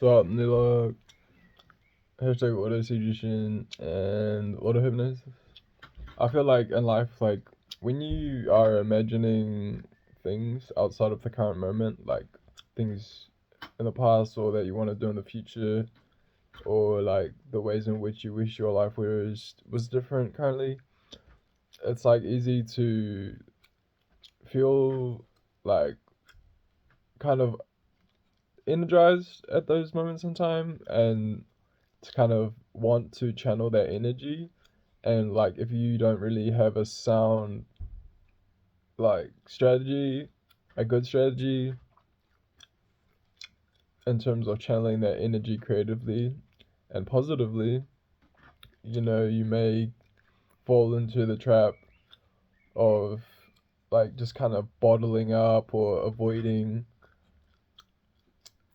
So, Nila, hashtag auto-suggestion and auto-hypnosis. I feel like in life, like, when you are imagining things outside of the current moment, like things in the past or that you want to do in the future, or like the ways in which you wish your life was different currently, it's like easy to feel like kind of energized at those moments in time and to kind of want to channel that energy. And like if you don't really have a sound like strategy, a good strategy in terms of channeling that energy creatively and positively, you may fall into the trap of like just kind of bottling up or avoiding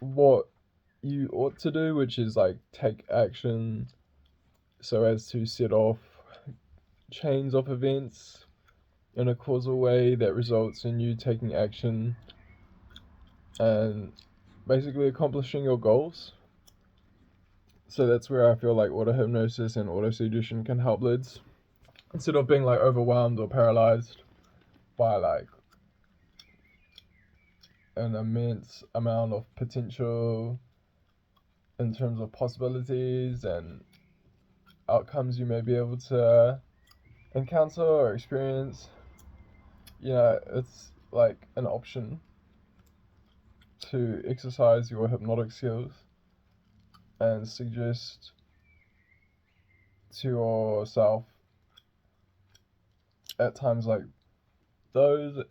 what you ought to do, which is like take action so as to set off chains of events in a causal way that results in you taking action and basically accomplishing your goals. So that's where I feel like auto hypnosis and auto suggestion can help leads. Instead of being like overwhelmed or paralyzed by like an immense amount of potential in terms of possibilities and outcomes you may be able to encounter or experience, it's like an option to exercise your hypnotic skills and suggest to yourself at times like those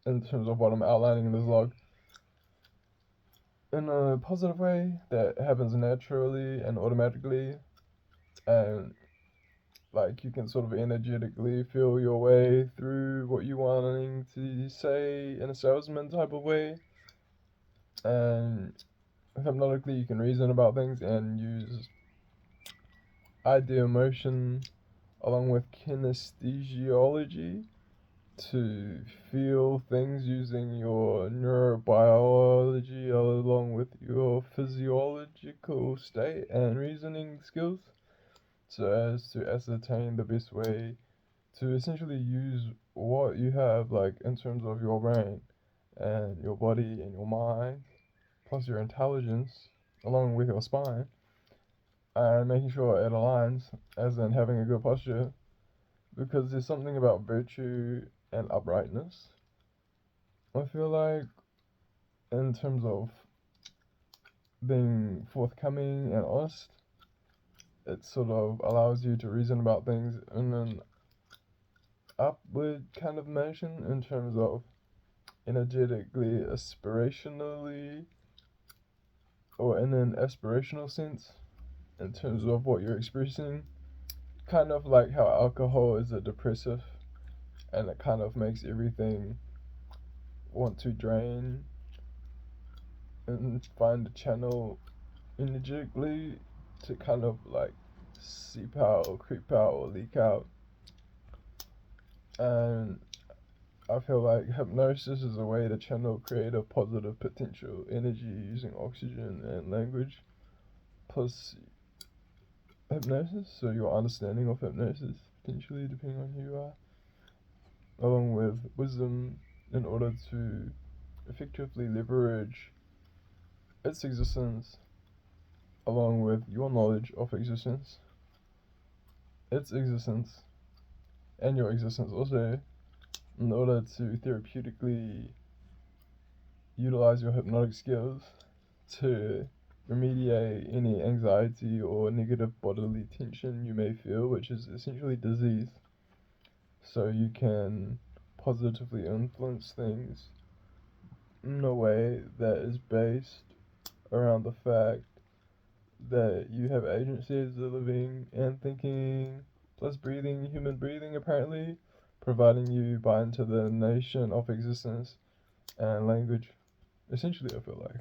in terms of what I'm outlining in this log in a positive way that happens naturally and automatically, and like you can sort of energetically feel your way through what you're wanting to say in a salesman type of way, and hypnotically you can reason about things and use idea motion along with kinesthesiology to feel things using your neurobiology along with your physiological state and reasoning skills so as to ascertain the best way to essentially use what you have like in terms of your brain and your body and your mind plus your intelligence along with your spine and making sure it aligns as in having a good posture, because there's something about virtue and uprightness, I feel like, in terms of being forthcoming and honest. It sort of allows you to reason about things in an upward kind of motion in terms of energetically, aspirationally, or in an aspirational sense in terms of what you're expressing. Kind of like how alcohol is a depressive and it kind of makes everything want to drain and find a channel energetically to kind of like seep out or creep out or leak out. And I feel like hypnosis is a way to channel creative positive potential energy using oxygen and language plus hypnosis, so your understanding of hypnosis potentially depending on who you are, along with wisdom in order to effectively leverage its existence along with your knowledge of existence, its existence, and your existence also, in order to therapeutically utilize your hypnotic skills to remediate any anxiety or negative bodily tension you may feel, which is essentially disease, so you can positively influence things in a way that is based around the fact that you have agency as a living and thinking plus breathing human breathing apparently, providing you buy into the nation of existence and language, essentially I feel like.